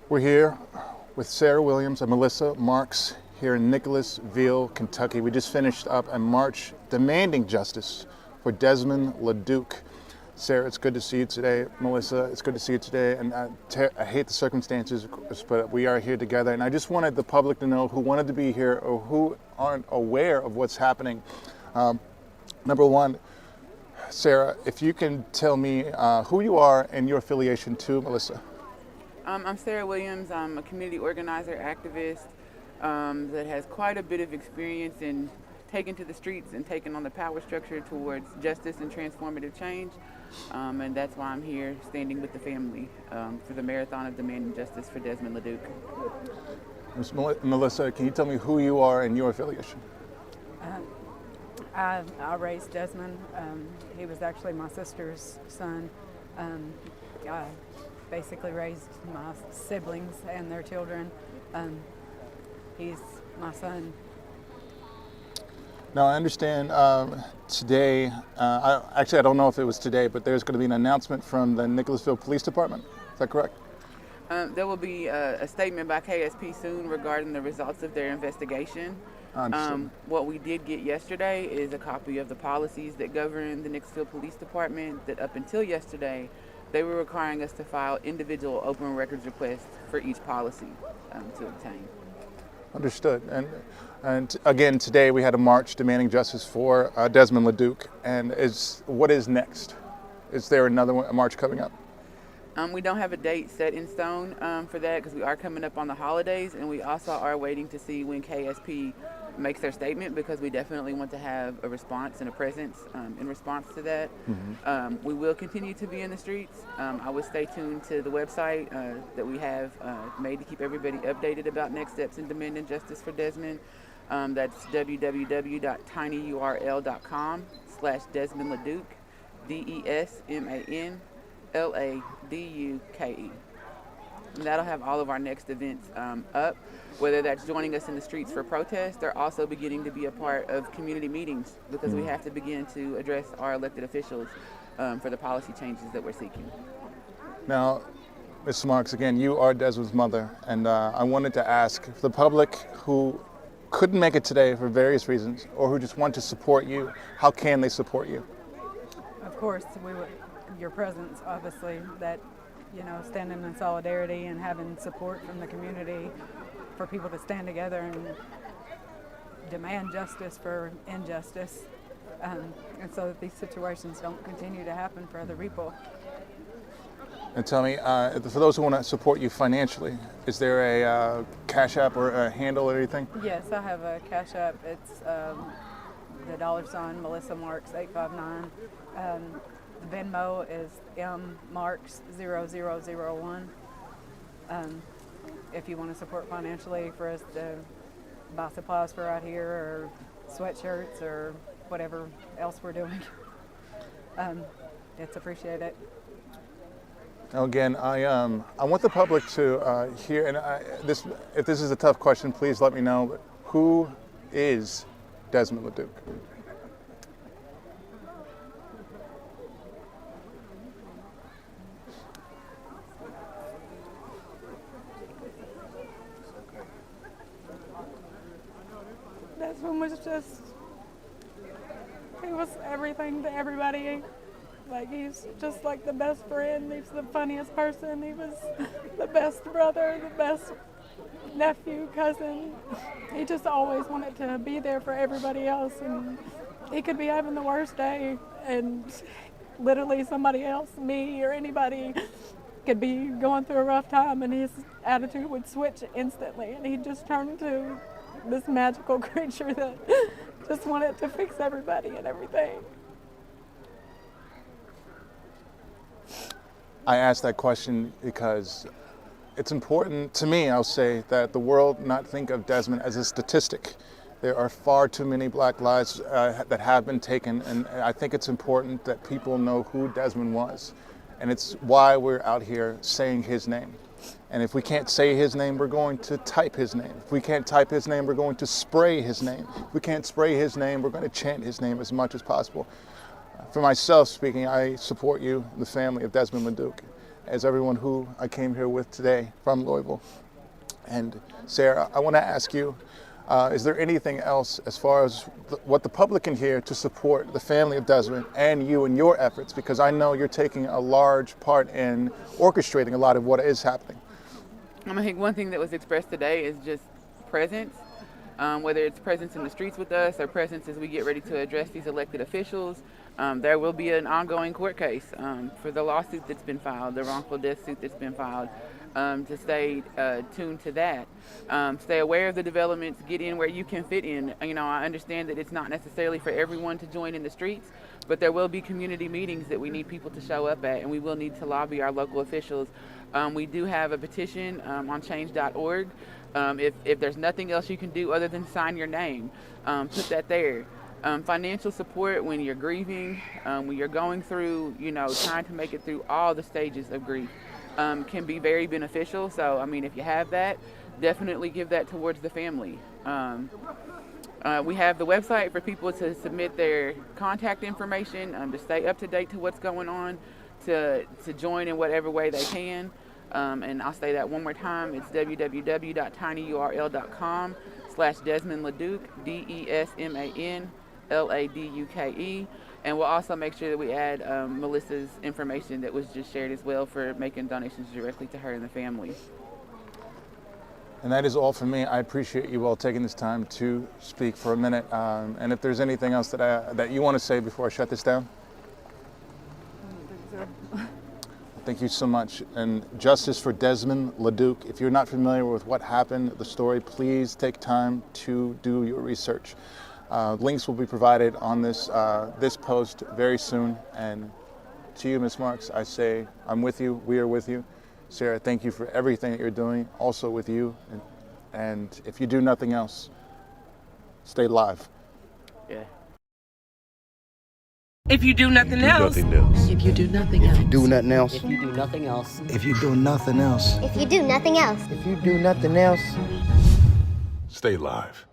We're here with Sarah Williams and Melissa Marks here in Nicholasville, Kentucky. We just finished up a march demanding justice for Desman LaDuke. Sarah, it's good to see you today. Melissa, it's good to see you today. And I hate the circumstances, but we are here together. And I just wanted the public to know who wanted to be here or who aren't aware of what's happening. Number one, Sarah, if you can tell me who you are and your affiliation to Melissa. I'm Sarah Williams. I'm a community organizer, activist that has quite a bit of experience in taking to the streets and taking on the power structure towards justice and transformative change. And that's why I'm here standing with the family for the marathon of demanding justice for Desman LaDuke. Ms. Melissa, can you tell me who you are and your affiliation? I raised Desmond. He was actually my sister's son. I basically raised my siblings and their children. He's my son. Now, I understand today, I don't know if it was today, but there's going to be an announcement from the Nicholasville Police Department. Is that correct? There will be a statement by KSP soon regarding the results of their investigation. What we did get yesterday is a copy of the policies that govern the Nicholasville Police Department that up until yesterday, they were requiring us to file individual open records requests for each policy to obtain. Understood. And again, today we had a march demanding justice for Desman LaDuke. And what is next? Is there another march coming up? We don't have a date set in stone for that because we are coming up on the holidays, and we also are waiting to see when KSP makes their statement because we definitely want to have a response and a presence in response to that. Mm-hmm. We will continue to be in the streets. I would stay tuned to the website that we have made to keep everybody updated about next steps in demanding justice for Desmond. That's www.tinyurl.com/Desman LaDuke, DESMAN LaDuke. And that'll have all of our next events up, whether that's joining us in the streets for protest or also beginning to be a part of community meetings because we have to begin to address our elected officials for the policy changes that we're seeking. Now, Ms. Marks, again, you are Desmond's mother, and I wanted to ask for the public who couldn't make it today for various reasons or who just want to support you, how can they support you? Of course, your presence, obviously, that, standing in solidarity and having support from the community for people to stand together and demand justice for injustice, and so that these situations don't continue to happen for other people. And tell me, for those who want to support you financially, is there a Cash App or a handle or anything? Yes, I have a Cash App. It's the $ Melissa Marks 859. Venmo is mmarks0001. If you want to support financially for us to buy supplies for out here or sweatshirts or whatever else we're doing, it's appreciated. Now again, I want the public to hear, and if this is a tough question, please let me know, but who is Desman LaDuke? Desmond was he was everything to everybody. Like, he's just like the best friend, he's the funniest person, he was the best brother, the best nephew, cousin. He just always wanted to be there for everybody else, and he could be having the worst day, and literally somebody else, me or anybody, could be going through a rough time, and his attitude would switch instantly, and he'd just turn into this magical creature that just wanted to fix everybody and everything. I asked that question because it's important to me, I'll say, that the world not think of Desmond as a statistic. There are far too many black lives that have been taken, and I think it's important that people know who Desmond was. And it's why we're out here saying his name. And if we can't say his name, we're going to type his name. If we can't type his name, we're going to spray his name. If we can't spray his name, we're going to chant his name as much as possible. For myself speaking, I support you, the family of Desman LaDuke. as everyone who I came here with today from Louisville. And Sarah, I want to ask you, is there anything else as far as what the public can hear to support the family of Desmond and you and your efforts? Because I know you're taking a large part in orchestrating a lot of what is happening. I think one thing that was expressed today is just presence, whether it's presence in the streets with us or presence as we get ready to address these elected officials. There will be an ongoing court case for the lawsuit that's been filed, the wrongful death suit that's been filed, to stay tuned to that. Stay aware of the developments, get in where you can fit in. You know, I understand that it's not necessarily for everyone to join in the streets, but there will be community meetings that we need people to show up at, and we will need to lobby our local officials. We do have a petition on change.org. If there's nothing else you can do other than sign your name, put that there. Financial support when you're grieving, when you're going through, you know, trying to make it through all the stages of grief, can be very beneficial. So, I mean, if you have that, definitely give that towards the family. We have the website for people to submit their contact information, to stay up to date to what's going on, to join in whatever way they can. And I'll say that one more time. It's www.tinyurl.com/Desman LaDuke, DESMAN LADUKE. And we'll also make sure that we add Melissa's information that was just shared as well for making donations directly to her and the family. And that is all for me. I appreciate you all taking this time to speak for a minute. And if there's anything else that you want to say before I shut this down? Thank you so much. And justice for Desmond LaDuke. If you're not familiar with what happened, the story, please take time to do your research. Links will be provided on this post very soon. And to you, Ms. Marks, I say I'm with you. We are with you. Sarah, thank you for everything that you're doing, also with you. And if you do nothing else, stay live. Yeah. If you do nothing else. If you do nothing else. If you do nothing else. If you do nothing else. If you do nothing else. If you do nothing else. If you do nothing else. Stay live.